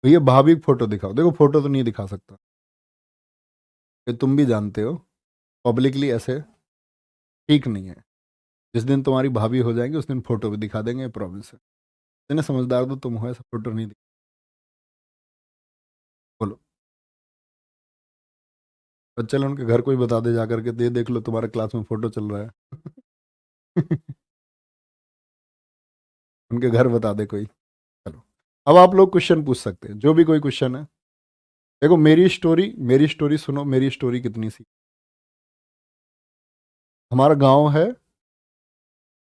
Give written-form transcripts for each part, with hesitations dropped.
भैया भाभी की फोटो दिखाओ, देखो फोटो तो नहीं दिखा सकता, ये तुम भी जानते हो, पब्लिकली ऐसे ठीक नहीं है। जिस दिन तुम्हारी भाभी हो जाएंगी उस दिन फोटो भी दिखा देंगे, प्रॉमिस है। इतने समझदार तो तुम हो, ऐसा फोटो नहीं दिखा। बोलो। और चलो उनके घर कोई बता दे जा करके, दे देख लो तुम्हारे क्लास में फोटो चल रहा है। उनके घर बता दे कोई। चलो, अब आप लोग क्वेश्चन पूछ सकते हैं, जो भी कोई क्वेश्चन है। देखो मेरी स्टोरी सुनो, मेरी स्टोरी कितनी सी। हमारा गांव है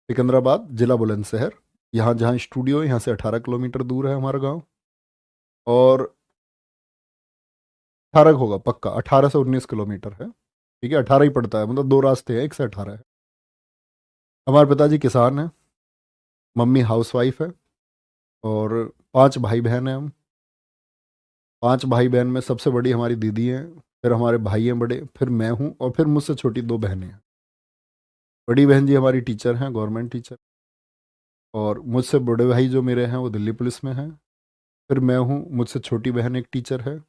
सिकंदराबाद, जिला बुलंदशहर। यहाँ जहाँ स्टूडियो है यहाँ से 18 किलोमीटर दूर है हमारा गांव। और 18 होगा पक्का, 18 से 19 किलोमीटर है। ठीक है, 18 ही पड़ता है, मतलब दो रास्ते हैं, एक से 18 है। हमारे पिताजी किसान हैं, मम्मी हाउसवाइफ है, और 5 भाई बहन हैं हम। 5 भाई बहन में सबसे बड़ी हमारी दीदी हैं, फिर हमारे भाई हैं बड़े, फिर मैं हूँ, और फिर मुझसे छोटी 2 बहनें हैं। बड़ी बहन जी हमारी टीचर हैं, गवर्नमेंट टीचर। और मुझसे बड़े भाई जो मेरे हैं वो दिल्ली पुलिस में हैं। फिर मैं हूँ, मुझसे छोटी बहन एक टीचर है।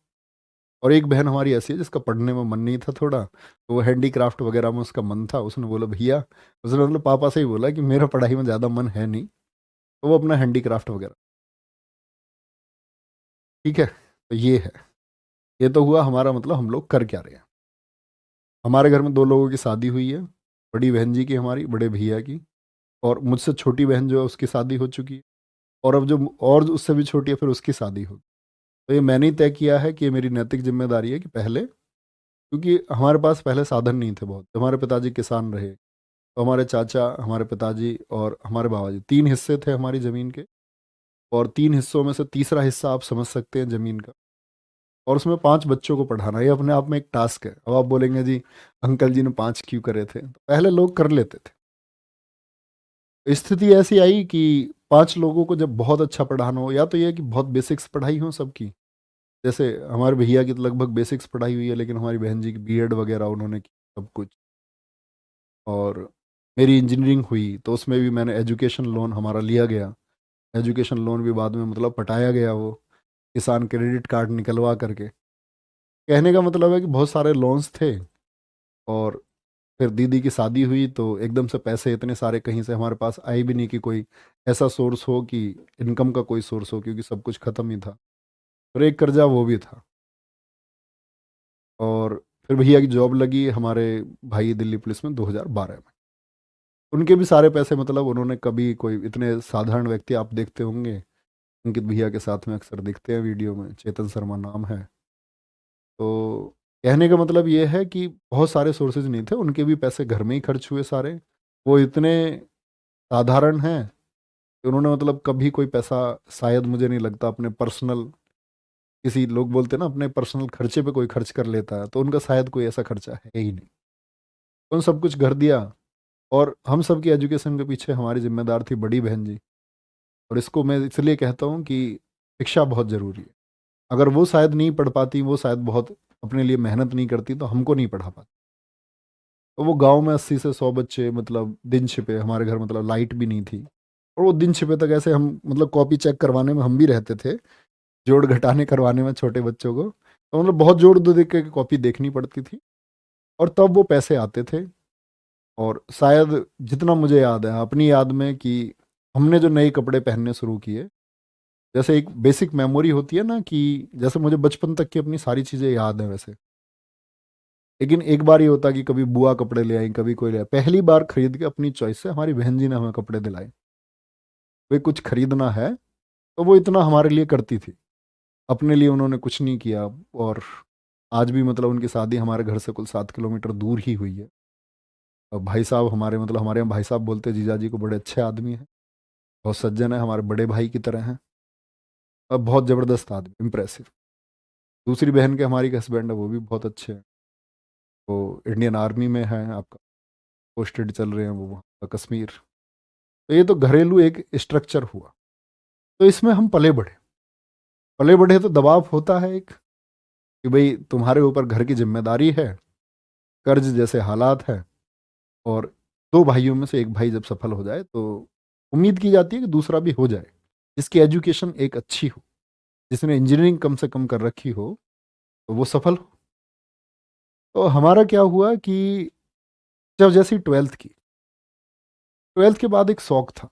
और एक बहन हमारी ऐसी है जिसका पढ़ने में मन नहीं था थोड़ा, तो वो हैंडीक्राफ्ट वगैरह में उसका मन था। उसने बोला भैया, उसने मतलब पापा से ही बोला कि मेरा पढ़ाई में ज़्यादा मन है नहीं, तो वो अपना हैंडीक्राफ्ट वगैरह। ठीक है, तो ये है। ये तो हुआ हमारा, मतलब हम लोग कर क्या रहे हैं। हमारे घर में 2 लोगों की शादी हुई है, बड़ी बहन जी की, हमारी बड़े भैया की। और मुझसे छोटी बहन जो है उसकी शादी हो चुकी है। और अब जो और उससे भी छोटी है फिर उसकी शादी होगी। तो ये मैंने ही तय किया है कि ये मेरी नैतिक जिम्मेदारी है कि पहले, क्योंकि हमारे पास पहले साधन नहीं थे बहुत। हमारे पिताजी किसान रहे, तो हमारे चाचा, हमारे पिताजी और हमारे बाबा जी, 3 हिस्से थे हमारी ज़मीन के। और 3 हिस्सों में से तीसरा हिस्सा आप समझ सकते हैं ज़मीन का। और उसमें 5 बच्चों को पढ़ाना, ये अपने आप में एक टास्क है। अब आप बोलेंगे जी अंकल जी ने 5 क्यों करे थे, तो पहले लोग कर लेते थे। स्थिति ऐसी आई कि 5 लोगों को जब बहुत अच्छा पढ़ाना हो, या तो ये कि बहुत बेसिक्स पढ़ाई हो सबकी। जैसे हमारे भैया की तो लगभग बेसिक्स पढ़ाई हुई है, लेकिन हमारी बहन जी की बीएड वगैरह उन्होंने की, सब कुछ। और मेरी इंजीनियरिंग हुई तो उसमें भी मैंने एजुकेशन लोन हमारा लिया गया। एजुकेशन लोन भी बाद में मतलब पटाया गया, वो किसान क्रेडिट कार्ड निकलवा करके। कहने का मतलब है कि बहुत सारे लोन्स थे। और फिर दीदी की शादी हुई तो एकदम से पैसे इतने सारे कहीं से हमारे पास आए भी नहीं कि कोई ऐसा सोर्स हो कि इनकम का कोई सोर्स हो, क्योंकि सब कुछ ख़त्म ही था। और एक कर्जा वो भी था। और फिर भैया की जॉब लगी हमारे भाई दिल्ली पुलिस में 2012 में। उनके भी सारे पैसे, मतलब उन्होंने कभी, कोई इतने साधारण व्यक्ति आप देखते होंगे, अंकित भैया के साथ में अक्सर दिखते हैं वीडियो में, चेतन शर्मा नाम है। तो कहने का मतलब ये है कि बहुत सारे सोर्सेज नहीं थे, उनके भी पैसे घर में ही खर्च हुए सारे। वो इतने साधारण हैं कि उन्होंने मतलब कभी कोई पैसा, शायद मुझे नहीं लगता, अपने पर्सनल, किसी लोग बोलते हैं ना अपने पर्सनल खर्चे पे कोई खर्च कर लेता है, तो उनका शायद कोई ऐसा खर्चा है ही नहीं। तो उन सब कुछ कर दिया। और हम सब की एजुकेशन के पीछे हमारी जिम्मेदार थी बड़ी बहन जी। और इसको मैं इसलिए कहता हूँ कि शिक्षा बहुत ज़रूरी है। अगर वो शायद नहीं पढ़ पाती, वो शायद बहुत अपने लिए मेहनत नहीं करती, तो हमको नहीं पढ़ा पाती। तो वो गांव में 80 से 100 बच्चे, मतलब दिन छिपे हमारे घर, मतलब लाइट भी नहीं थी। और वो दिन छिपे तक ऐसे हम, मतलब कॉपी चेक करवाने में हम भी रहते थे, जोड़ घटाने करवाने में छोटे बच्चों को, तो मतलब बहुत जोड़ दो देख के कॉपी देखनी पड़ती थी। और तब वो पैसे आते थे। और शायद जितना मुझे याद है अपनी याद में, कि हमने जो नए कपड़े पहनने शुरू किए, जैसे एक बेसिक मेमोरी होती है ना, कि जैसे मुझे बचपन तक की अपनी सारी चीज़ें याद हैं वैसे। लेकिन एक बार ये होता कि कभी बुआ कपड़े ले आई, कभी कोई ले आया। पहली बार खरीद के अपनी चॉइस से हमारी बहन जी ने हमें कपड़े दिलाए। वे कुछ खरीदना है तो वो इतना हमारे लिए करती थी, अपने लिए उन्होंने कुछ नहीं किया। और आज भी मतलब उनकी शादी हमारे घर से कुल 7 किलोमीटर दूर ही हुई है। और भाई साहब हमारे, मतलब हमारे यहाँ भाई साहब बोलते हैं जीजा जी को, बड़े अच्छे आदमी हैं, बहुत सज्जन है, हमारे बड़े भाई की तरह हैं। और बहुत ज़बरदस्त आदमी, इम्प्रेसिव। दूसरी बहन के हमारी हस्बैंड है, वो भी बहुत अच्छे हैं। वो इंडियन आर्मी में है, आपका पोस्टेड चल रहे हैं वो वहाँ कश्मीर। तो ये तो घरेलू एक स्ट्रक्चर हुआ। तो इसमें हम पले बढ़े। पले बढ़े तो दबाव होता है एक, कि भाई तुम्हारे ऊपर घर की जिम्मेदारी है, कर्ज जैसे हालात है। और 2 भाइयों में से एक भाई जब सफल हो जाए तो उम्मीद की जाती है कि दूसरा भी हो जाए, जिसकी एजुकेशन एक अच्छी हो। जिसने इंजीनियरिंग कम से कम कर रखी हो तो वो सफल हो। तो हमारा क्या हुआ कि जब जैसी ट्वेल्थ के बाद एक शौक था,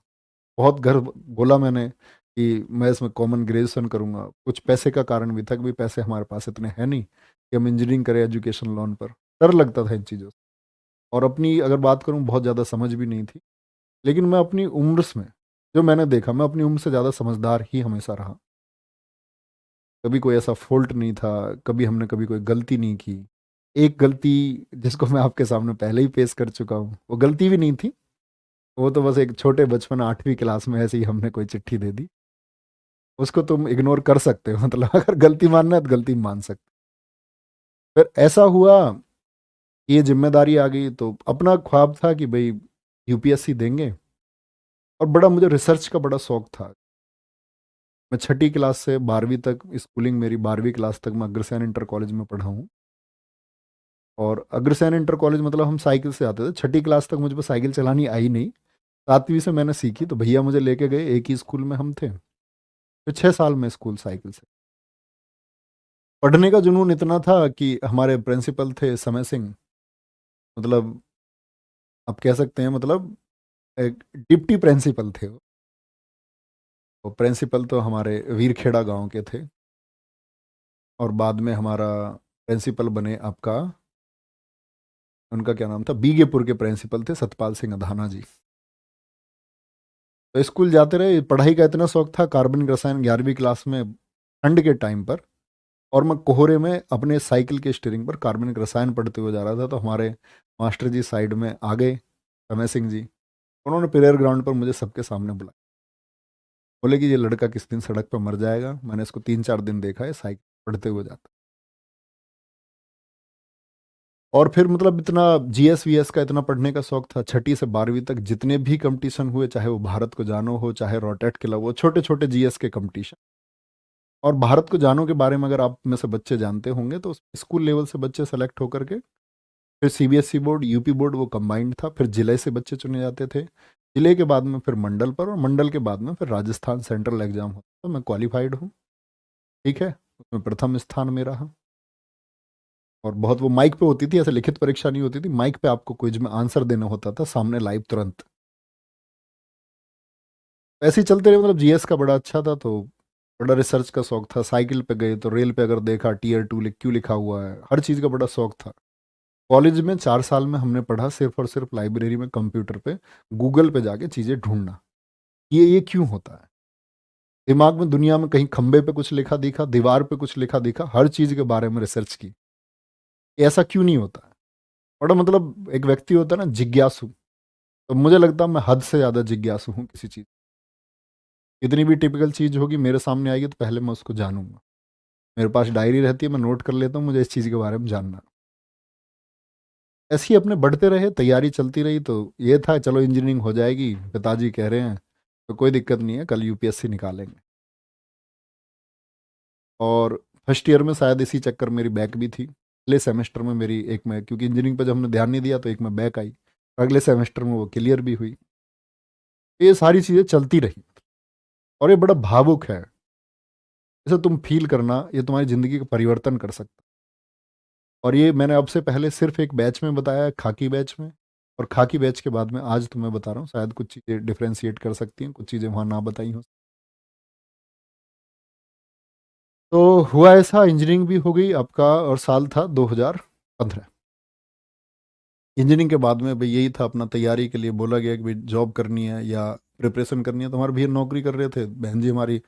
बहुत घर बोला मैंने कि मैं इसमें कॉमन ग्रेजुएशन करूंगा। कुछ पैसे का कारण भी था कि भाई पैसे हमारे पास इतने हैं नहीं कि हम इंजीनियरिंग करें एजुकेशन लोन पर। डर लगता था इन चीज़ों से, और अपनी अगर बात करूं बहुत ज़्यादा समझ भी नहीं थी। लेकिन मैं अपनी उम्र में जो मैंने देखा, मैं अपनी उम्र से ज़्यादा समझदार ही हमेशा रहा। कभी कोई ऐसा फॉल्ट नहीं था, कभी हमने कभी कोई गलती नहीं की। एक गलती जिसको मैं आपके सामने पहले ही पेश कर चुका हूँ, वो गलती भी नहीं थी। वो तो बस एक छोटे बचपन 8वीं क्लास में ऐसे ही हमने कोई चिट्ठी दे दी। उसको तुम इग्नोर कर सकते हो, मतलब अगर गलती मानना है तो गलती मान सकते हो। फिर ऐसा हुआ, ये जिम्मेदारी आ गई, तो अपना ख्वाब था कि भाई यूपीएससी देंगे। और बड़ा मुझे रिसर्च का बड़ा शौक था। मैं 6ठी क्लास से 12वीं तक स्कूलिंग, मेरी 12वीं क्लास तक मैं अग्रसेन इंटर कॉलेज में पढ़ा हूँ। और अग्रसेन इंटर कॉलेज मतलब हम साइकिल से आते थे। 6ठी क्लास तक मुझ पर साइकिल चलानी आई नहीं, 7वीं से मैंने सीखी, तो भैया मुझे लेके गए, एक ही स्कूल में हम थे। फिर 6 साल में स्कूल साइकिल से। पढ़ने का जुनून इतना था कि हमारे प्रिंसिपल थे समय सिंह, मतलब आप कह सकते हैं, मतलब एक डिप्टी प्रिंसिपल थे वो। तो प्रिंसिपल तो हमारे वीरखेड़ा गांव के थे, और बाद में हमारा प्रिंसिपल बने आपका, उनका क्या नाम था, बीगेपुर के प्रिंसिपल थे सतपाल सिंह अधाना जी। तो स्कूल जाते रहे, पढ़ाई का इतना शौक था, कार्बनिक रसायन 11वीं क्लास में ठंड के टाइम पर, और मैं कोहरे में अपने साइकिल के स्टीयरिंग पर कार्बनिक रसायन पढ़ते हुए जा रहा था। तो हमारे मास्टर जी साइड में आ गए, समय सिंह जी। उन्होंने प्रेयर ग्राउंड पर मुझे सबके सामने बुलाया, बोले कि ये लड़का किस दिन सड़क पर मर जाएगा। मैंने इसको 3-4 दिन देखा है साइकिल पढ़ते हुए जाता। और फिर मतलब इतना जीएस वीएस का इतना पढ़ने का शौक था, 6ठी से 12वीं तक जितने भी कंपटीशन हुए, चाहे वो भारत को जानो हो, चाहे रोटेट क्लब हो, छोटे छोटे जीएस के कंपटीशन। और भारत को जानो के बारे में अगर आप में से बच्चे जानते होंगे, तो स्कूल लेवल से बच्चे सेलेक्ट होकर के फिर सीबीएसई बोर्ड, यूपी बोर्ड, वो कंबाइंड था। फिर जिले से बच्चे चुने जाते थे, जिले के बाद में फिर मंडल पर, और मंडल के बाद में फिर राजस्थान सेंट्रल एग्जाम होता। तो मैं क्वालिफाइड हूँ, ठीक है, उसमें प्रथम स्थान में रहा। और बहुत वो माइक पे होती थी, ऐसे लिखित परीक्षा नहीं होती थी, माइक पे आपको क्विज में आंसर देना होता था सामने लाइव तुरंत। ऐसे ही चलते रहे, मतलब जीएस का बड़ा अच्छा था। तो बड़ा रिसर्च का शौक था। साइकिल पे गए तो रेल पे अगर देखा Tier 2 क्यों लिखा हुआ है, हर चीज़ का बड़ा शौक था। कॉलेज में 4 साल में हमने पढ़ा सिर्फ और सिर्फ लाइब्रेरी में कंप्यूटर पे गूगल पे जाके चीज़ें ढूंढना, ये क्यों होता है। दिमाग में दुनिया में कहीं खंबे पे कुछ लिखा दिखा, दीवार पे कुछ लिखा दिखा, हर चीज़ के बारे में रिसर्च की, ये ऐसा क्यों नहीं होता है। बड़ा मतलब एक व्यक्ति होता है ना जिज्ञासु, तो मुझे लगता है मैं हद से ज़्यादा जिज्ञासु हूँ किसी चीज़। कितनी भी टिपिकल चीज़ होगी मेरे सामने आएगी तो पहले मैं उसको जानूंगा। मेरे पास डायरी रहती है, मैं नोट कर लेता हूँ, मुझे इस चीज़ के बारे में जानना है। ऐसे ही अपने बढ़ते रहे, तैयारी चलती रही। तो ये था चलो इंजीनियरिंग हो जाएगी, पिताजी कह रहे हैं तो कोई दिक्कत नहीं है, कल यूपीएससी निकालेंगे। और फर्स्ट ईयर में शायद इसी चक्कर मेरी बैक भी थी। अगले सेमेस्टर में मेरी एक में, क्योंकि इंजीनियरिंग पर जब हमने ध्यान नहीं दिया तो एक में बैक आई, अगले सेमेस्टर में वो क्लियर भी हुई। ये सारी चीज़ें चलती रही। और ये बड़ा भावुक है, इसे तुम फील करना, ये तुम्हारी ज़िंदगी का परिवर्तन कर सकता है। और ये मैंने अब से पहले सिर्फ एक बैच में बताया, खाकी बैच में। और खाकी बैच के बाद में आज तुम्हें बता रहा हूँ, शायद कुछ चीज़ें डिफ्रेंशिएट कर सकती हैं, कुछ चीज़ें वहाँ ना बताई हो। तो हुआ ऐसा, इंजीनियरिंग भी हो गई आपका, और साल था 2015। इंजीनियरिंग के बाद में भाई यही था, अपना तैयारी के लिए बोला गया कि भाई जॉब करनी है या प्रिपरेशन करनी है। तो हमारे भैया नौकरी कर रहे थे, बहन जी हमारी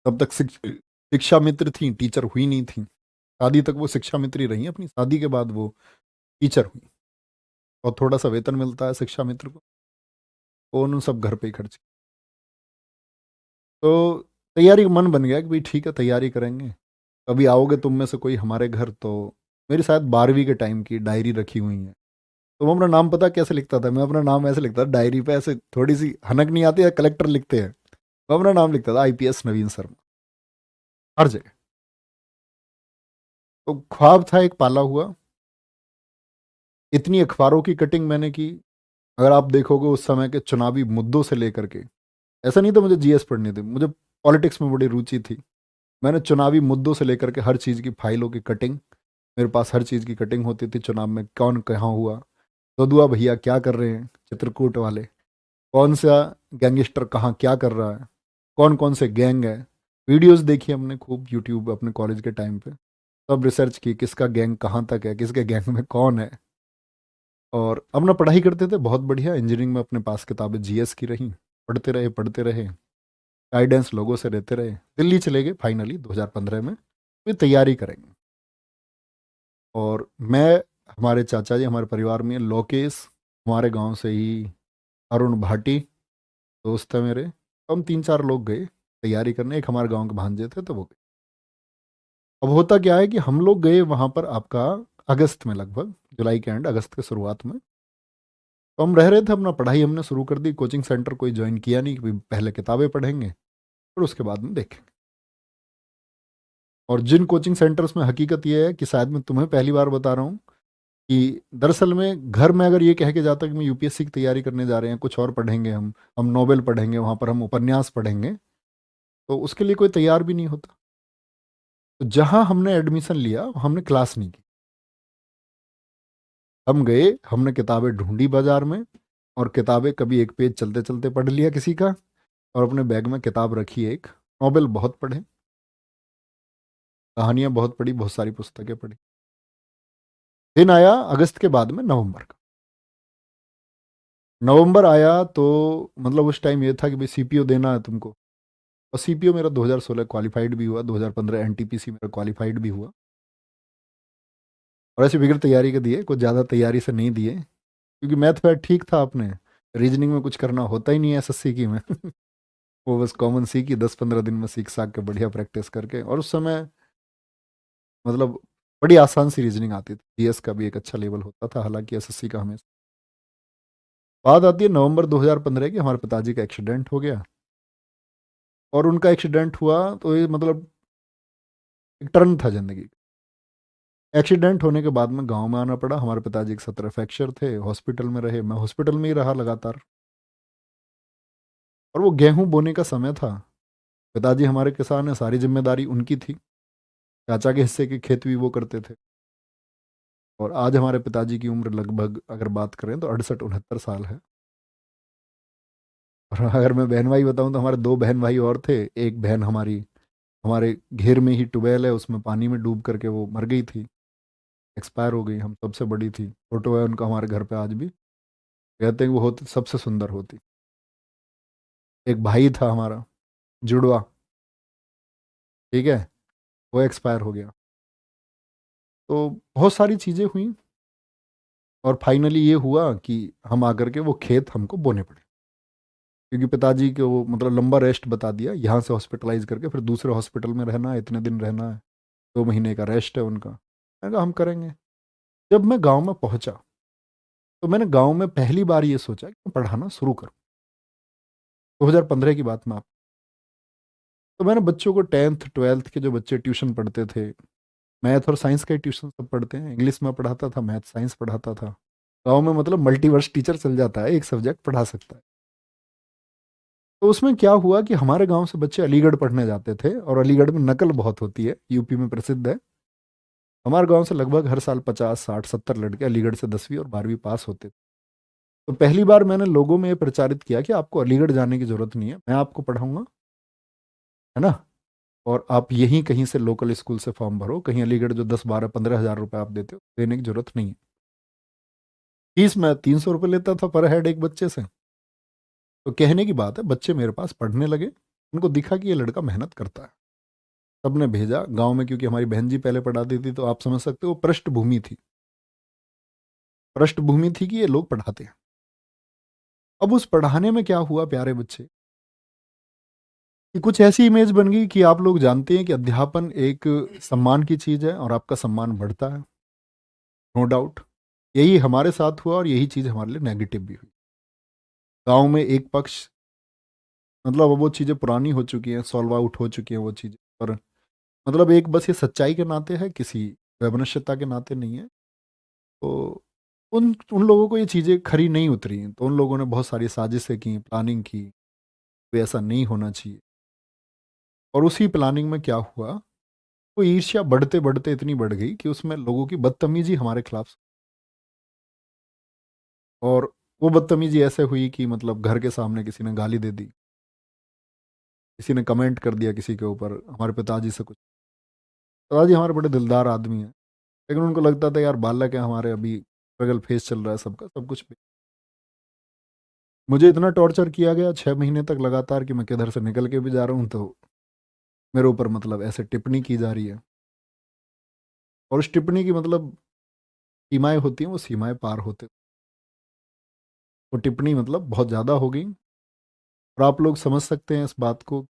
तब तक शिक्षा मित्र थी, टीचर हुई नहीं थी। शादी तक वो शिक्षा मित्र ही रही, अपनी शादी के बाद वो टीचर हुई। और थोड़ा सा वेतन मिलता है शिक्षा मित्र को, वो उन्होंने सब घर पे ही खर्च किया। तो तैयारी का मन बन गया कि भाई ठीक है तैयारी करेंगे। कभी आओगे तुम में से कोई हमारे घर, तो मेरी शायद 12वीं के टाइम की डायरी रखी हुई है। तो मैं अपना नाम पता कैसे लिखता था, मैं अपना नाम ऐसे लिखता था डायरी पे, ऐसे थोड़ी सी हनक नहीं आती है, कलेक्टर लिखते हैं, मैं अपना नाम लिखता था आईपीएस नवीन शर्मा, हर जगह। तो ख्वाब था एक पाला हुआ। इतनी अखबारों की कटिंग मैंने की, अगर आप देखोगे उस समय के चुनावी मुद्दों से लेकर के, ऐसा नहीं था मुझे जीएस पढ़नी थी, मुझे पॉलिटिक्स में बड़ी रुचि थी। मैंने चुनावी मुद्दों से लेकर के हर चीज़ की फाइलों की कटिंग, मेरे पास हर चीज़ की कटिंग होती थी। चुनाव में कौन कहाँ हुआ, सदुआ भैया क्या कर रहे हैं, चित्रकूट वाले कौन सा गैंगस्टर कहाँ क्या कर रहा है, कौन कौन से गैंग है। वीडियोस देखी हमने खूब यूट्यूब अपने कॉलेज के टाइम पे, सब रिसर्च की किसका गैंग कहाँ तक है, किसके गैंग में कौन है। और अपना पढ़ाई करते थे बहुत बढ़िया। इंजीनियरिंग में अपने पास किताबें जीएस की रहीं, पढ़ते रहे पढ़ते रहे, गाइडेंस लोगों से रहते रहे। दिल्ली चले गए फाइनली 2015 में, फिर तैयारी करेंगे। और मैं, हमारे चाचा जी हमारे परिवार में लोकेश, हमारे गांव से ही अरुण भाटी दोस्त है मेरे, हम 3-4 लोग गए तैयारी करने। एक हमारे गांव के भांजे थे तो वो गए। अब होता क्या है कि हम लोग गए वहां पर आपका अगस्त में, लगभग जुलाई के एंड अगस्त के शुरुआत में। तो हम रह रहे थे, अपना पढ़ाई हमने शुरू कर दी। कोचिंग सेंटर कोई ज्वाइन किया नहीं कि पहले किताबें पढ़ेंगे और उसके बाद में देखेंगे। और जिन कोचिंग सेंटर्स में हकीकत यह है कि शायद मैं तुम्हें पहली बार बता रहा हूँ कि दरअसल में घर में अगर ये कह के जाता कि मैं यूपीएससी की तैयारी करने जा रहे हैं, कुछ और पढ़ेंगे, हम नोवेल पढ़ेंगे, वहाँ पर हम उपन्यास पढ़ेंगे, तो उसके लिए कोई तैयार भी नहीं होता। तो जहाँ हमने एडमिशन लिया हमने क्लास नहीं की। हम गए, हमने किताबें ढूंढी बाजार में, और किताबें कभी एक पेज चलते चलते पढ़ लिया किसी का, और अपने बैग में किताब रखी एक, नोवेल बहुत पढ़े, कहानियां बहुत पढ़ी, बहुत सारी पुस्तकें पढ़ी। दिन आया अगस्त के बाद में नवंबर का। नवंबर आया तो मतलब उस टाइम ये था कि भाई सीपीओ देना है तुमको। और सीपीओ मेरा 2016 क्वालिफाइड भी हुआ, 2015 एनटीपीसी मेरा क्वालिफाइड भी हुआ। और ऐसे बिगड़ तैयारी के दिए, कुछ ज़्यादा तैयारी से नहीं दिए, क्योंकि मैथ वैथ ठीक था अपने, रीजनिंग में कुछ करना होता ही नहीं है एसएससी की में। वो बस कॉमन सी की 10-15 दिन में सीख साख के बढ़िया प्रैक्टिस करके। और उस समय मतलब बड़ी आसान सी रीजनिंग आती थी, जीएस का भी एक अच्छा लेवल होता था, हालांकि एसएससी का हमें। बात आती है नवंबर 2015 की, हमारे पिताजी का एक्सीडेंट हो गया। और उनका एक्सीडेंट हुआ तो ये मतलब एक टर्न था जिंदगी। एक्सीडेंट होने के बाद में गांव में आना पड़ा। हमारे पिताजी के 17 फ्रैक्चर थे, हॉस्पिटल में रहे, मैं हॉस्पिटल में ही रहा लगातार। और वो गेहूं बोने का समय था, पिताजी हमारे किसान है, सारी जिम्मेदारी उनकी थी। चाचा के हिस्से के खेत भी वो करते थे। और आज हमारे पिताजी की उम्र लगभग अगर बात करें तो 68-69 साल है। और अगर मैं बहन भाई बताऊं तो हमारे 2 बहन भाई और थे। एक बहन हमारी हमारे घेर में ही ट्यूबवेल है, उसमें पानी में डूब करके वो मर गई थी, एक्सपायर हो गई। हम सबसे बड़ी थी, फोटो है उनका हमारे घर पे आज भी। कहते हैं कि वो होती सबसे सुंदर होती। एक भाई था हमारा जुड़वा, ठीक है, वो एक्सपायर हो गया। तो बहुत सारी चीज़ें हुई। और फाइनली ये हुआ कि हम आकर के वो खेत हमको बोने पड़े, क्योंकि पिताजी को वो मतलब लंबा रेस्ट बता दिया, यहाँ से हॉस्पिटलाइज करके फिर दूसरे हॉस्पिटल में रहना है, इतने दिन रहना है, 2 महीने का रेस्ट है उनका। मैंने कहा हम करेंगे। जब मैं गांव में पहुंचा तो मैंने गांव में पहली बार ये सोचा कि मैं पढ़ाना शुरू करूं। 2015 की बात में आप, तो मैंने बच्चों को 10th 12th के जो बच्चे ट्यूशन पढ़ते थे, मैथ और साइंस का ही ट्यूशन सब पढ़ते हैं, इंग्लिश में पढ़ाता था, मैथ साइंस पढ़ाता था। गांव में मतलब मल्टीवर्स टीचर चल जाता है, एक सब्जेक्ट पढ़ा सकता है। तो उसमें क्या हुआ कि हमारे गांव से बच्चे अलीगढ़ पढ़ने जाते थे, और अलीगढ़ में नकल बहुत होती है, यूपी में प्रसिद्ध है। हमारे गांव से लगभग हर साल 50-60-70 लड़के अलीगढ़ से 10वीं और 12वीं पास होते थे। तो पहली बार मैंने लोगों में ये प्रचारित किया कि आपको अलीगढ़ जाने की जरूरत नहीं है, मैं आपको पढ़ाऊंगा, है ना। और आप यहीं कहीं से लोकल स्कूल से फॉर्म भरो, कहीं अलीगढ़ जो 10-12-15 हज़ार रुपए आप देते हो देने की जरूरत नहीं है। फीस मैं 300 रुपये लेता था पर हेड एक बच्चे से। तो कहने की बात है, बच्चे मेरे पास पढ़ने लगे, उनको दिखा कि ये लड़का मेहनत करता है। सबने भेजा गांव में, क्योंकि हमारी बहन जी पहले पढ़ाती थी, तो आप समझ सकते हो पृष्ठभूमि थी, पृष्ठभूमि थी कि ये लोग पढ़ाते हैं। अब उस पढ़ाने में क्या हुआ प्यारे बच्चे, कि कुछ ऐसी इमेज बन गई कि आप लोग जानते हैं कि अध्यापन एक सम्मान की चीज़ है और आपका सम्मान बढ़ता है, नो डाउट। यही हमारे साथ हुआ और यही चीज़ हमारे लिए नेगेटिव भी हुई। गांव में एक पक्ष, मतलब अब वो चीज़ें पुरानी हो चुकी हैं, सॉल्व आउट हो चुकी हैं वो चीज़ें, पर मतलब एक बस ये सच्चाई के नाते है, किसी वैमनस्यता के नाते नहीं है। तो उन उन लोगों को ये चीज़ें खरी नहीं उतरी, तो उन लोगों ने बहुत सारी साजिशें की, प्लानिंग की, तो ऐसा नहीं होना चाहिए। और उसी प्लानिंग में क्या हुआ, वो ईर्ष्या बढ़ते बढ़ते इतनी बढ़ गई कि उसमें लोगों की बदतमीजी हमारे खिलाफ। और वो बदतमीजी ऐसे हुई कि मतलब घर के सामने किसी ने गाली दे दी, किसी ने कमेंट कर दिया किसी के ऊपर, हमारे पिताजी से कुछ। पिताजी हमारे बड़े दिलदार आदमी हैं, लेकिन उनको लगता था यार बालक है हमारे, अभी स्ट्रगल फेस चल रहा है सबका, सब कुछ। मुझे इतना टॉर्चर किया गया 6 महीने तक लगातार कि मैं किधर से निकल के भी जा रहा हूँ तो मेरे ऊपर मतलब ऐसे टिप्पणी की जा रही है। और उस टिप्पणी की मतलब सीमाएं होती हैं, वो सीमाएं पार होते, वो टिप्पणी मतलब बहुत ज़्यादा हो गई। और आप लोग समझ सकते हैं इस बात को,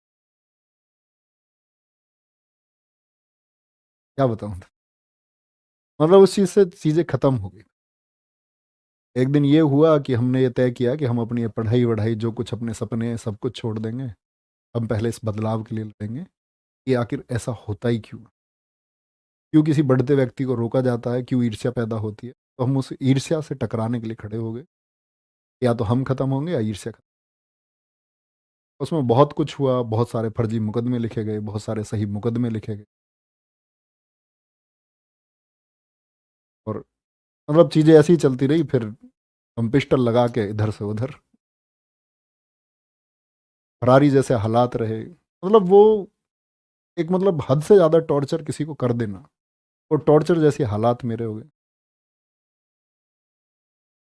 क्या बताऊँ। मतलब उस चीज़ से चीज़ें ख़त्म हो गई। एक दिन ये हुआ कि हमने ये तय किया कि हम अपनी ये पढ़ाई वढ़ाई जो कुछ अपने सपने हैं सब कुछ छोड़ देंगे। हम पहले इस बदलाव के लिए लड़ेंगे कि आखिर ऐसा होता ही क्यों, क्यों किसी बढ़ते व्यक्ति को रोका जाता है, क्यों ईर्ष्या पैदा होती है। तो हम उस ईर्ष्या से टकराने के लिए खड़े हो गए, या तो हम खत्म होंगे या ईर्ष्या खत्म। उसमें बहुत कुछ हुआ, बहुत सारे फर्जी मुकदमे लिखे गए, बहुत सारे सही मुकदमे लिखे गए। और मतलब चीज़ें ऐसी ही चलती रही। फिर हम पिस्टल लगा के इधर से उधर, फरारी जैसे हालात रहे। मतलब वो एक मतलब हद से ज़्यादा टॉर्चर किसी को कर देना, वो टॉर्चर जैसे हालात मेरे हो गए।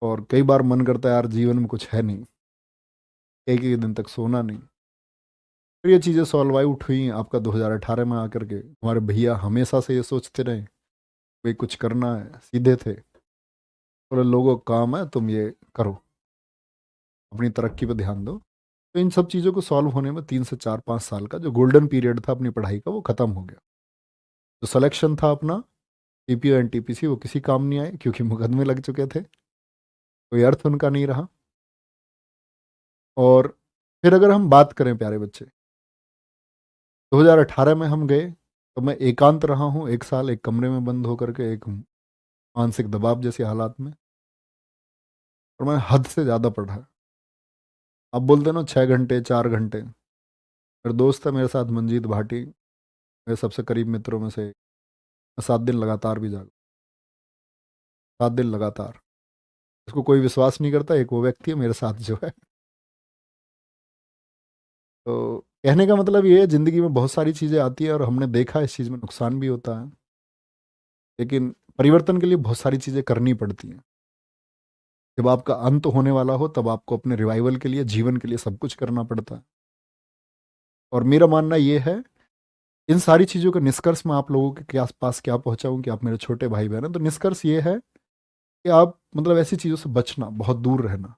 और कई बार मन करता है यार जीवन में कुछ है नहीं, एक एक दिन तक सोना नहीं। फिर ये चीज़ें सॉल्व आउट हुई आपका 2018 में आकर के। हमारे भैया हमेशा से ये सोचते रहे भाई कुछ करना है, सीधे थे, बोले लोगों का काम है तुम ये करो, अपनी तरक्की पर ध्यान दो। तो इन सब चीज़ों को सॉल्व होने में 3 से 4 5 साल का जो गोल्डन पीरियड था अपनी पढ़ाई का, वो ख़त्म हो गया। जो सिलेक्शन था अपना टीपीओ एनटीपीसी, वो किसी काम नहीं आए क्योंकि मुकदमे लग चुके थे, कोई अर्थ उनका नहीं रहा। और फिर अगर हम बात करें प्यारे बच्चे, 2018 में हम गए तो मैं एकांत रहा हूँ 1 साल, एक कमरे में बंद होकर के, एक मानसिक दबाव जैसे हालात में। और मैं हद से ज़्यादा पढ़ा। आप बोलते ना 6 घंटे 4 घंटे। मेरे दोस्त है मेरे साथ मंजीत भाटी, मेरे सबसे करीब मित्रों में से एक। मैं 7 दिन लगातार भी जागा, 7 दिन लगातार। इसको कोई विश्वास नहीं करता, एक वो व्यक्ति है मेरे साथ जो है। तो कहने का मतलब ये है, ज़िंदगी में बहुत सारी चीज़ें आती है और हमने देखा इस चीज़ में नुकसान भी होता है, लेकिन परिवर्तन के लिए बहुत सारी चीज़ें करनी पड़ती हैं। जब आपका अंत होने वाला हो तब आपको अपने रिवाइवल के लिए, जीवन के लिए सब कुछ करना पड़ता है। और मेरा मानना ये है, इन सारी चीज़ों का निष्कर्ष मैं आप लोगों के आसपास क्या पहुंचाऊं कि आप मेरे छोटे भाई बहन हैं, तो निष्कर्ष ये है कि आप मतलब ऐसी चीज़ों से बचना, बहुत दूर रहना।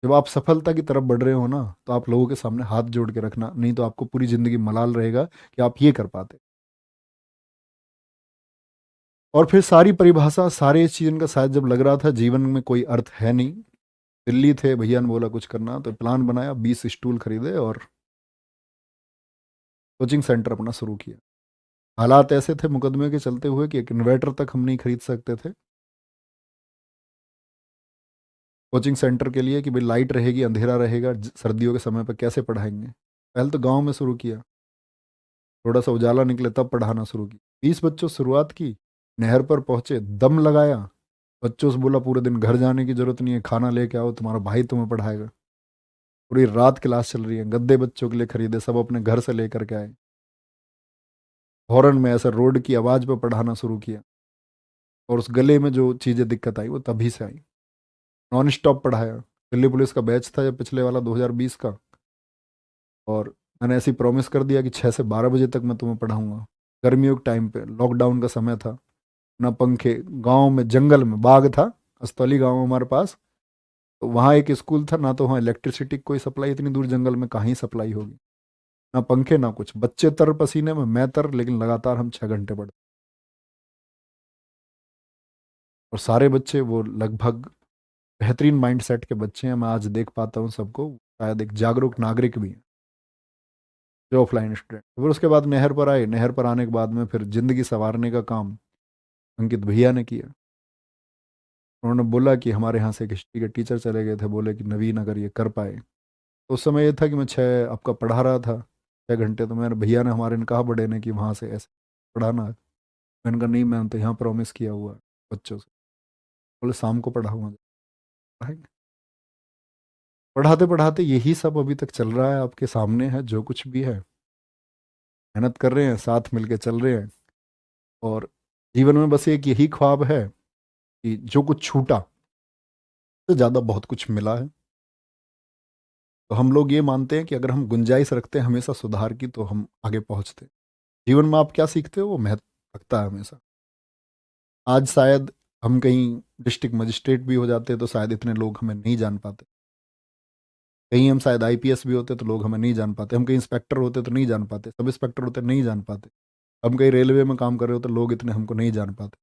जब आप सफलता की तरफ बढ़ रहे हो ना, तो आप लोगों के सामने हाथ जोड़ के रखना, नहीं तो आपको पूरी ज़िंदगी मलाल रहेगा कि आप ये कर पाते। और फिर सारी परिभाषा, सारे इस चीज़ का शायद जब लग रहा था जीवन में कोई अर्थ है नहीं, दिल्ली थे, भैया ने बोला कुछ करना, तो प्लान बनाया, 20 स्टूल खरीदे और कोचिंग सेंटर अपना शुरू किया। हालात ऐसे थे मुकदमे के चलते हुए कि एक इन्वर्टर तक हम नहीं खरीद सकते थे कोचिंग सेंटर के लिए, कि भाई लाइट रहेगी, अंधेरा रहेगा, सर्दियों के समय पर कैसे पढ़ाएंगे। पहले तो गांव में शुरू किया, थोड़ा सा उजाला निकले तब पढ़ाना शुरू किया। 20 बच्चों से शुरुआत की, नहर पर पहुंचे, दम लगाया, बच्चों से बोला पूरे दिन घर जाने की जरूरत नहीं है, खाना लेके आओ, तुम्हारा भाई तुम्हें पढ़ाएगा। पूरी रात क्लास चल रही है, गद्दे बच्चों के लिए खरीदे, सब अपने घर से लेकर के आए। हॉर्न में ऐसा रोड की आवाज़ पर पढ़ाना शुरू किया। और उस गले में जो चीज़ें दिक्कत आई वो तभी से आई। नॉन स्टॉप पढ़ाया। दिल्ली पुलिस का बैच था जब पिछले वाला 2020 का, और मैंने ऐसी प्रॉमिस कर दिया कि 6 से 12 बजे तक मैं तुम्हें पढ़ाऊंगा। गर्मियों के टाइम पे लॉकडाउन का समय था, ना पंखे, गांव में जंगल में बाग था, अस्तौली गांव में हमारे पास। तो वहाँ एक स्कूल था, ना तो वहाँ इलेक्ट्रिसिटी कोई सप्लाई, इतनी दूर जंगल में कहाँ ही सप्लाई होगी, ना पंखे ना कुछ। बच्चे तर पसीने में, मैं तर, लेकिन लगातार हम 6 घंटे पढ़ते। और सारे बच्चे वो लगभग बेहतरीन माइंडसेट के बच्चे हैं, मैं आज देख पाता हूँ सबको, शायद एक जागरूक नागरिक भी हैं जो ऑफलाइन स्टूडेंट। फिर उसके बाद नहर पर आए, नहर पर आने के बाद में फिर जिंदगी संवारने का काम अंकित भैया ने किया। उन्होंने बोला कि हमारे यहाँ से एक हिस्ट्री के टीचर चले गए थे, बोले कि नवीन अगर ये कर पाए। तो उस समय ये था कि मैं 6 आपका पढ़ा रहा था, 6 घंटे तो मेरे भैया ने हमारे ने कहा बड़े ने कि वहाँ से ऐसे पढ़ाना है। मैंने कहा नहीं, मैंने तो यहाँ प्रॉमिस किया हुआ है बच्चों से। बोले शाम को पढ़ाऊंगा। पढ़ाएंगे। पढ़ाते पढ़ाते यही सब अभी तक चल रहा है, आपके सामने है जो कुछ भी है। मेहनत कर रहे हैं, साथ मिलके चल रहे हैं। और जीवन में बस एक यही ख्वाब है कि जो कुछ छूटा तो ज़्यादा बहुत कुछ मिला है। तो हम लोग ये मानते हैं कि अगर हम गुंजाइश रखते हैं हमेशा सुधार की तो हम आगे पहुंचते हैं। जीवन में आप क्या सीखते हो वो महत्व रखता है हमेशा। आज शायद हम कहीं डिस्ट्रिक्ट मजिस्ट्रेट भी हो जाते तो शायद इतने लोग हमें नहीं जान पाते। कहीं हम शायद आईपीएस भी होते तो लोग हमें नहीं जान पाते। हम कहीं इंस्पेक्टर होते तो नहीं जान पाते, सब इंस्पेक्टर होते नहीं जान पाते। हम कहीं रेलवे में काम कर रहे हो तो लोग इतने हमको नहीं जान पाते।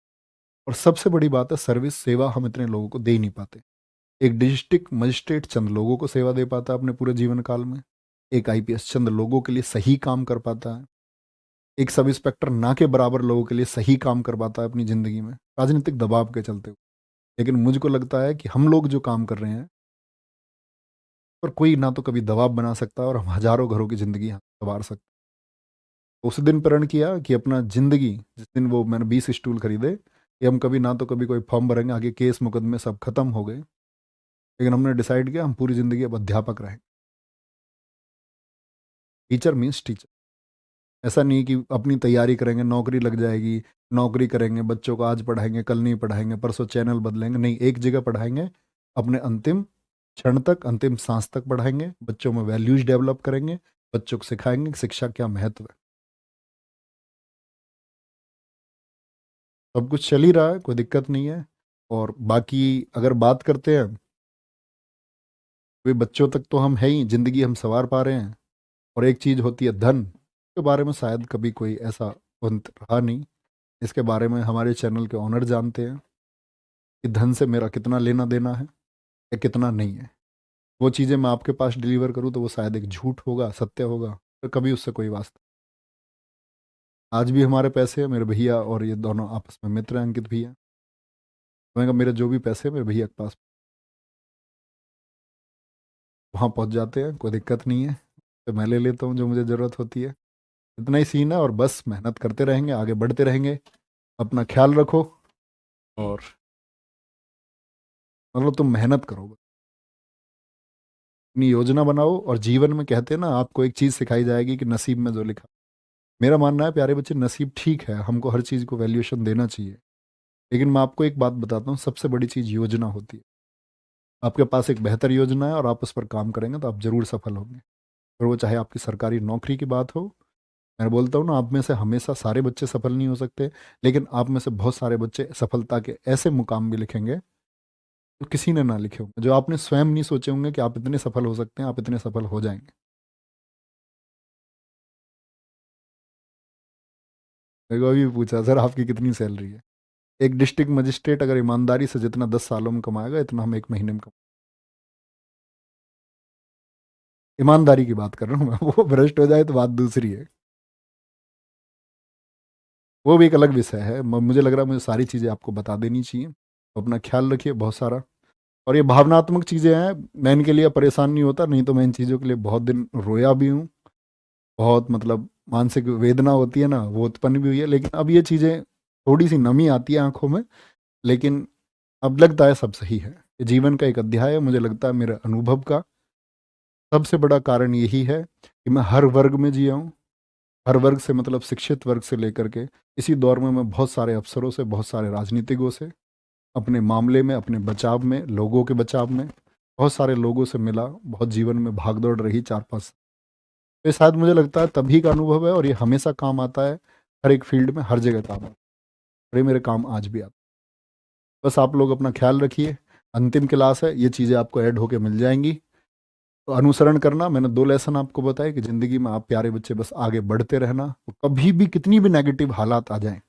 और सबसे बड़ी बात है, सर्विस सेवा हम इतने लोगों को दे ही नहीं पाते। एक डिस्ट्रिक्ट मजिस्ट्रेट चंद लोगों को सेवा दे पाता है अपने पूरे जीवन काल में। एक आईपीएस चंद लोगों के लिए सही काम कर पाता है। एक सब इंस्पेक्टर ना के बराबर लोगों के लिए सही काम कर पाता है अपनी ज़िंदगी में, राजनीतिक दबाव के चलते हुए। लेकिन मुझको लगता है कि हम लोग जो काम कर रहे हैं पर कोई ना तो कभी दबाव बना सकता है और हम हज़ारों घरों की ज़िंदगी संवार सकते हैं। उस दिन प्रण किया कि अपना ज़िंदगी, जिस दिन वो मैंने 20 स्टूल खरीदे, कि हम कभी ना तो कभी कोई फॉर्म भरेंगे, आगे केस मुकदमे सब खत्म हो गए। लेकिन हमने डिसाइड किया हम पूरी ज़िंदगी अब अध्यापक रहेंगे। Teacher means teacher. ऐसा नहीं कि अपनी तैयारी करेंगे नौकरी लग जाएगी, नौकरी करेंगे, बच्चों को आज पढ़ाएंगे कल नहीं पढ़ाएंगे, परसों चैनल बदलेंगे, नहीं, एक जगह पढ़ाएंगे। अपने अंतिम क्षण तक, अंतिम सांस तक पढ़ाएंगे। बच्चों में वैल्यूज डेवलप करेंगे। बच्चों को सिखाएंगे कि शिक्षा क्या महत्व है। सब कुछ चल ही रहा है, कोई दिक्कत नहीं है। और बाकी अगर बात करते हैं, वे बच्चों तक तो हम है ही, जिंदगी हम संवार पा रहे हैं। और एक चीज होती है धन, के बारे में शायद कभी कोई ऐसा अंत रहा नहीं। इसके बारे में हमारे चैनल के ऑनर जानते हैं कि धन से मेरा कितना लेना देना है या कितना नहीं है। वो चीज़ें मैं आपके पास डिलीवर करूँ तो वो शायद एक झूठ होगा, सत्य होगा, तो कभी उससे कोई वास्ता। आज भी हमारे पैसे हैं, मेरे भैया और ये दोनों आपस में मित्र हैं, अंकित भैया। मैंने कहा मेरे जो भी पैसे हैं मेरे भैया के पास, वहाँ पहुँच जाते हैं, कोई दिक्कत नहीं है। तो मैं ले लेता हूँ जो मुझे ज़रूरत होती है। इतना ही सीन है और बस मेहनत करते रहेंगे, आगे बढ़ते रहेंगे। अपना ख्याल रखो और मतलब तुम मेहनत करो, अपनी योजना बनाओ। और जीवन में कहते हैं ना, आपको एक चीज़ सिखाई जाएगी कि नसीब में जो लिखा। मेरा मानना है प्यारे बच्चे, नसीब ठीक है, हमको हर चीज़ को वैल्यूएशन देना चाहिए। लेकिन मैं आपको एक बात बताता हूँ, सबसे बड़ी चीज़ योजना होती है। आपके पास एक बेहतर योजना है और आप उस पर काम करेंगे तो आप ज़रूर सफल होंगे। और वो चाहे आपकी सरकारी नौकरी की बात हो। मैं बोलता हूँ ना, आप में से हमेशा सारे बच्चे सफल नहीं हो सकते, लेकिन आप में से बहुत सारे बच्चे सफलता के ऐसे मुकाम भी लिखेंगे जो किसी ने ना लिखे होंगे, जो आपने स्वयं नहीं सोचे होंगे कि आप इतने सफल हो सकते हैं, आप इतने सफल हो जाएंगे। मेरे को अभी भी पूछा सर आपकी कितनी सैलरी है। एक डिस्ट्रिक्ट मजिस्ट्रेट अगर ईमानदारी से जितना 10 सालों में कमाएगा, इतना हम एक महीने में ईमानदारी की बात कर रहा हूँ मैं। वो भ्रष्ट हो जाए तो बात दूसरी है, वो भी एक अलग विषय है। मुझे लग रहा है मुझे सारी चीज़ें आपको बता देनी चाहिए। तो अपना ख्याल रखिए बहुत सारा। और ये भावनात्मक चीज़ें हैं, मैं इनके लिए परेशान नहीं होता, नहीं तो मैं इन चीज़ों के लिए बहुत दिन रोया भी हूँ। बहुत मतलब मानसिक वेदना होती है ना, वो उत्पन्न भी हुई है। लेकिन अब ये चीज़ें, थोड़ी सी नमी आती है आंखों में, लेकिन अब लगता है सब सही है। ये जीवन का एक अध्याय है। मुझे लगता है मेरे अनुभव का सबसे बड़ा कारण यही है कि मैं हर वर्ग में जिया हूँ। हर वर्ग से मतलब शिक्षित वर्ग से लेकर के इसी दौर में मैं बहुत सारे अफसरों से, बहुत सारे राजनीतिकों से, अपने मामले में, अपने बचाव में, लोगों के बचाव में बहुत सारे लोगों से मिला। बहुत जीवन में भागदौड़ रही 4-5। तो ये शायद मुझे लगता है तभी का अनुभव है और ये हमेशा काम आता है। हर एक फील्ड में हर जगह काम आता है और ये मेरे काम आज भी आता है। बस आप लोग अपना ख्याल रखिए। अंतिम क्लास है, ये चीज़ें आपको ऐड होके मिल जाएंगी, तो अनुसरण करना। मैंने 2 लेसन आपको बताए कि ज़िंदगी में आप प्यारे बच्चे बस आगे बढ़ते रहना। कभी भी कितनी भी नेगेटिव हालात आ जाएं,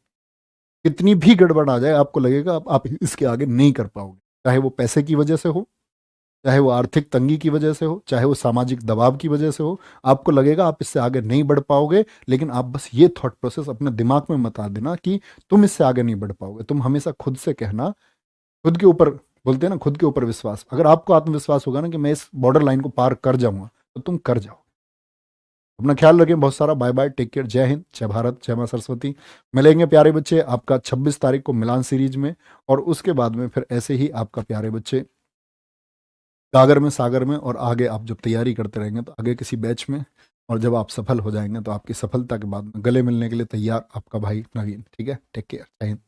कितनी भी गड़बड़ आ जाए, आपको लगेगा आप इसके आगे नहीं कर पाओगे। चाहे वो पैसे की वजह से हो, चाहे वो आर्थिक तंगी की वजह से हो, चाहे वो सामाजिक दबाव की वजह से हो, आपको लगेगा आप इससे आगे नहीं बढ़ पाओगे। लेकिन आप बस ये थॉट प्रोसेस अपने दिमाग में मत देना कि तुम इससे आगे नहीं बढ़ पाओगे। तुम हमेशा खुद से कहना, खुद के ऊपर, बोलते हैं ना, खुद के ऊपर विश्वास। अगर आपको आत्मविश्वास होगा ना कि मैं इस बॉर्डर लाइन को पार कर जाऊंगा, तो तुम कर जाओ। अपना ख्याल रखें बहुत सारा। बाय बाय, टेक केयर, जय हिंद, जय भारत, जय माँ सरस्वती। मिलेंगे प्यारे बच्चे आपका 26 तारीख को मिलान सीरीज में, और उसके बाद में फिर ऐसे ही आपका प्यारे बच्चे गागर में, सागर में, और आगे आप जब तैयारी करते रहेंगे तो आगे किसी बैच में, और जब आप सफल हो जाएंगे तो आपकी सफलता के बाद में गले मिलने के लिए तैयार आपका भाई नवीन। ठीक है, टेक केयर, जय हिंद।